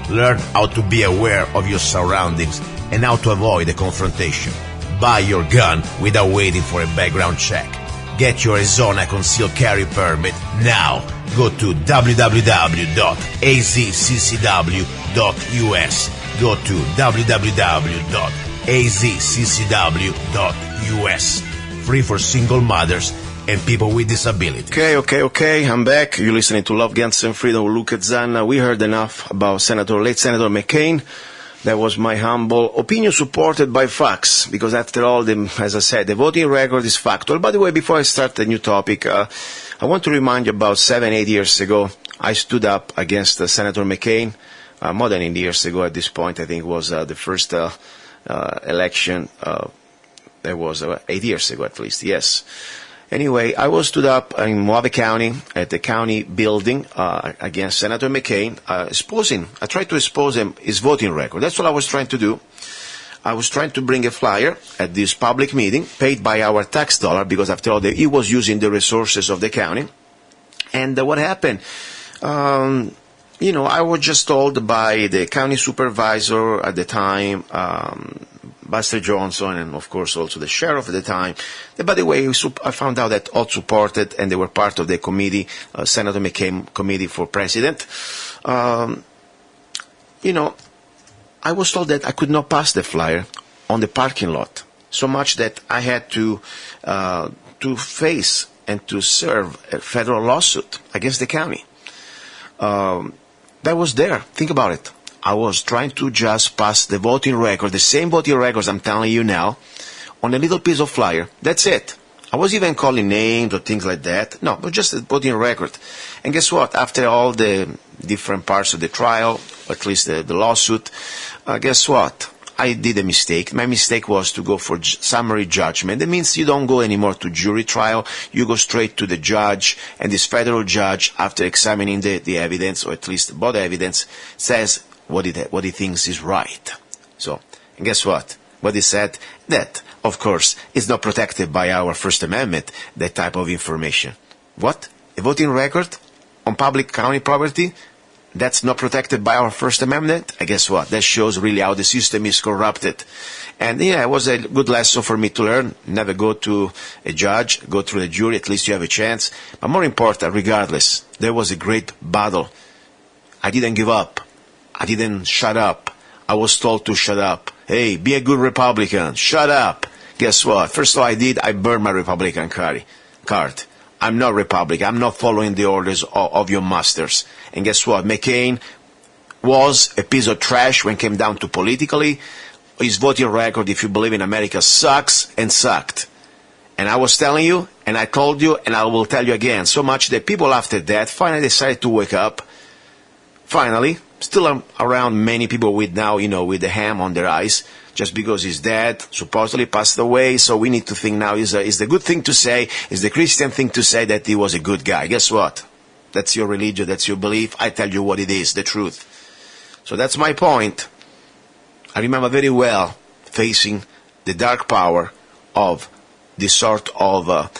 Learn how to be aware of your surroundings and how to avoid a confrontation. Buy your gun without waiting for a background check. Get your Arizona Concealed Carry Permit now. Go to www.azccw.us. Go to www.azccw.us. Free for single mothers and people with disabilities. Okay. I'm back. You're listening to Love, Guns, and Freedom with Luca-Zanna. We heard enough about late Senator McCain. That was my humble opinion, supported by facts, because after all, as I said, the voting record is factual. By the way, before I start the new topic, I want to remind you about 7-8 years ago, I stood up against Senator McCain. More than 8 years ago at this point, I think it was the first election. That was 8 years ago at least, yes. Anyway, I was stood up in Maverick County at the county building against Senator McCain, I tried to expose him, his voting record. That's what I was trying to do. I was trying to bring a flyer at this public meeting paid by our tax dollar, because after all, he was using the resources of the county. And what happened? I was just told by the county supervisor at the time, Buster Johnson, and of course also the sheriff at the time, that, by the way, I found out that all supported, and they were part of the committee, Senator McCain committee for president. I was told that I could not pass the flyer on the parking lot, so much that I had to face and to serve a federal lawsuit against the county. That was there. Think about it. I was trying to just pass the voting record, the same voting records I'm telling you now, on a little piece of flyer. That's it. I was even calling names or things like that. No, but just a voting record. And guess what? After all the different parts of the trial, or at least the lawsuit, guess what? I did a mistake. My mistake was to go for summary judgment. That means you don't go anymore to jury trial. You go straight to the judge, and this federal judge, after examining the evidence, or at least both evidence, says what he thinks is right. So, and guess what? What he said, that, of course, is not protected by our First Amendment, that type of information. What? A voting record on public county property? That's not protected by our First Amendment? I guess what? That shows really how the system is corrupted. And yeah, it was a good lesson for me to learn. Never go to a judge, go through the jury, at least you have a chance. But more important, regardless, there was a great battle. I didn't give up. I didn't shut up. I was told to shut up. Hey, be a good Republican. Shut up. Guess what? First of all, I burned my Republican card. I'm not Republican. I'm not following the orders of your masters. And guess what? McCain was a piece of trash when it came down to politically. His voting record, if you believe in America, sucks and sucked. And I was telling you, and I told you, and I will tell you again, so much that people after that finally decided to wake up. Finally, still around many people with now, with the ham on their eyes, just because he's dead, supposedly passed away. So we need to think now, is the good thing to say, is the Christian thing to say that he was a good guy. Guess what? That's your religion, that's your belief. I tell you what it is, the truth. So that's my point. I remember very well facing the dark power of this sort of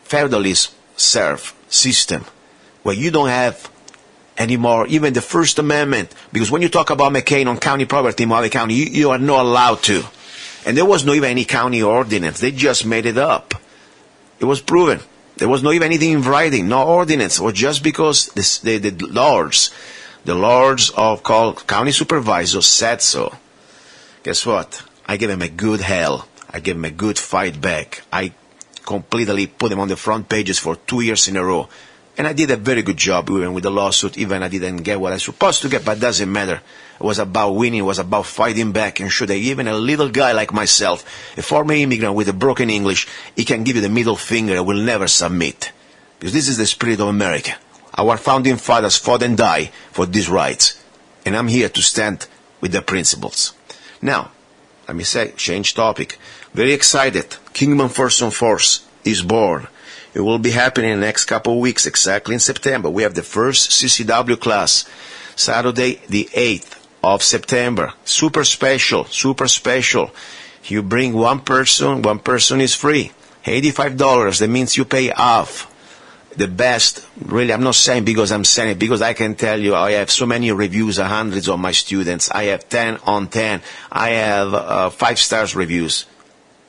feudalist serf system, where you don't have anymore even the First Amendment, because when you talk about McCain on county property in Maverick County, you are not allowed to. And there was not even any county ordinance. They just made it up. It was proven. There was not even anything in writing, no ordinance. It was just because the lords of called county supervisors said so. Guess what? I gave him a good hell. I gave him a good fight back. I completely put him on the front pages for 2 years in a row. And I did a very good job even with the lawsuit, even I didn't get what I was supposed to get, but it doesn't matter. It was about winning, it was about fighting back, and sure that even a little guy like myself, a former immigrant with a broken English, he can give you the middle finger and will never submit. Because this is the spirit of America. Our founding fathers fought and died for these rights. And I'm here to stand with the principles. Now, let me say, change topic. Very excited. Kingdom First on Force is born. It will be happening in the next couple of weeks, exactly in September. We have the first CCW class, Saturday the 8th of September. Super special, super special. You bring one person is free. $85, that means you pay half. The best, really, I'm not saying because I'm saying it, because I can tell you I have so many reviews, hundreds of my students. I have 10 on 10. I have 5-star reviews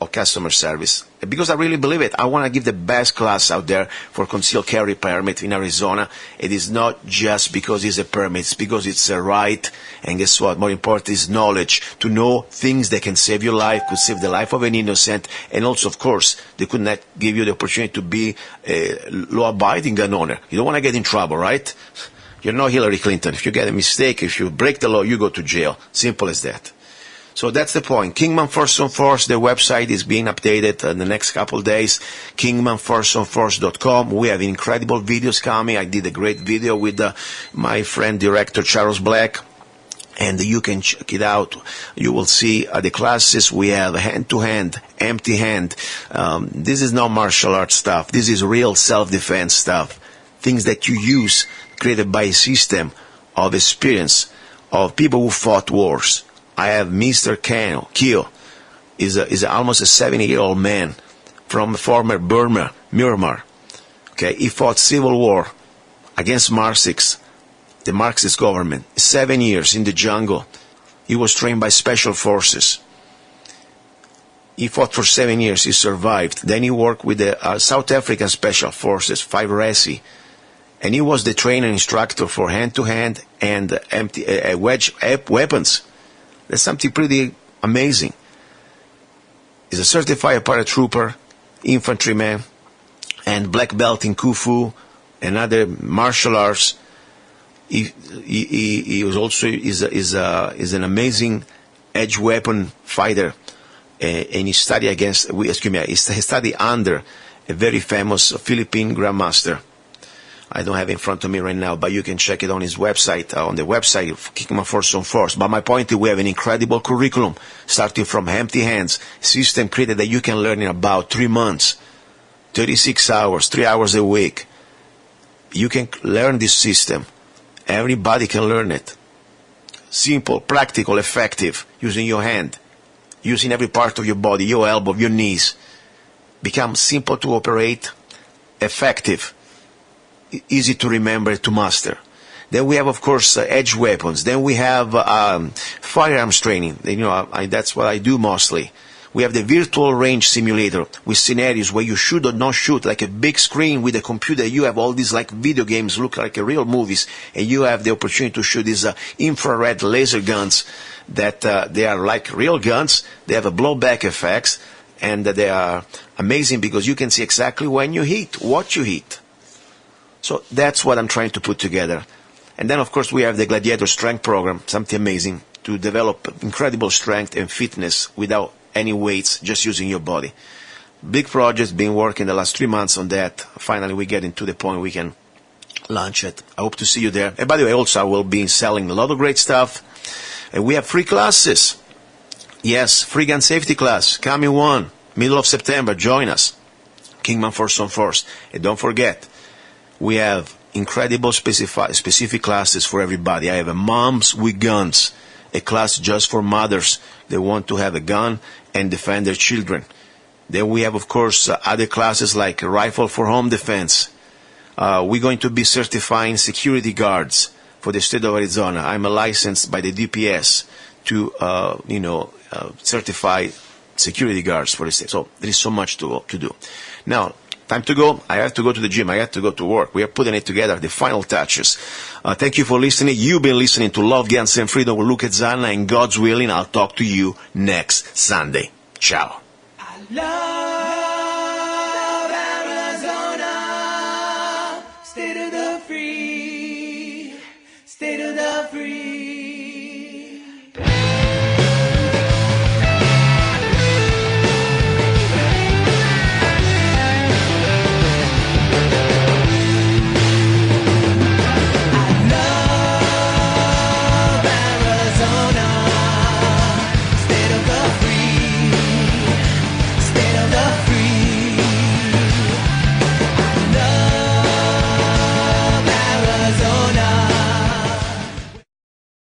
of customer service. Because I really believe it. I want to give the best class out there for concealed carry permit in Arizona. It is not just because it's a permit. It's because it's a right. And guess what? More important is knowledge. To know things that can save your life, could save the life of an innocent. And also, of course, they could not give you the opportunity to be a law-abiding gun owner. You don't want to get in trouble, right? You're not Hillary Clinton. If you get a mistake, if you break the law, you go to jail. Simple as that. So that's the point. Kingdom First on Force, the website is being updated in the next couple of days. KingdomFirstOnForce.com. We have incredible videos coming. I did a great video with my friend, director Charles Black. And you can check it out. You will see the classes. We have hand-to-hand, empty hand. This is not martial arts stuff. This is real self-defense stuff. Things that you use, created by a system of experience of people who fought wars. I have Mr. Keo, is almost a 70-year-old man from former Burma, Myanmar. Okay, he fought civil war against Marxists the Marxist government. 7 years in the jungle. He was trained by special forces. He fought for 7 years. He survived. Then he worked with the South African Special Forces, 5 Resi. And he was the trainer instructor for hand-to-hand and empty wedge weapons. That's something pretty amazing. He's a certified paratrooper, infantryman, and black belt in Kung Fu and other martial arts. He was also is an amazing edge weapon fighter, and he studied he studied under a very famous Philippine grandmaster. I don't have it in front of me right now, but you can check it on his website, on the website of Kickman Force on Force. But my point is, we have an incredible curriculum, starting from empty hands, system created that you can learn in about 3 months, 36 hours, 3 hours a week. You can learn this system. Everybody can learn it. Simple, practical, effective, using your hand, using every part of your body, your elbow, your knees. Become simple to operate, effective, easy to remember, to master. Then we have, of course, edge weapons. Then we have firearms training. That's what I do mostly. We have the virtual range simulator with scenarios where you shoot or not shoot, like a big screen with a computer. You have all these like video games, look like real movies, and you have the opportunity to shoot these infrared laser guns that they are like real guns. They have a blowback effects, and they are amazing because you can see exactly when you hit, what you hit. So that's what I'm trying to put together. And then, of course, we have the Gladiator Strength Program, something amazing, to develop incredible strength and fitness without any weights, just using your body. Big project, been working the last 3 months on that. Finally, we get into the point we can launch it. I hope to see you there. And by the way, also, I will be selling a lot of great stuff. And we have free classes. Yes, free gun safety class, coming one, middle of September. Join us. Kingman Force on Force. And don't forget, we have incredible specific classes for everybody. I have a Moms with Guns, a class just for mothers that want to have a gun and defend their children. Then we have, of course, other classes like Rifle for Home Defense. We're going to be certifying security guards for the state of Arizona. I'm licensed by the DPS to, certify security guards for the state. So there is so much to do. Now, time to go. I have to go to the gym. I have to go to work. We are putting it together, the final touches. Thank you for listening. You've been listening to Love, Guns, and Freedom with luca-zanna, and God's willing, I'll talk to you next Sunday. Ciao. Love Arizona, state of the free, state of the free.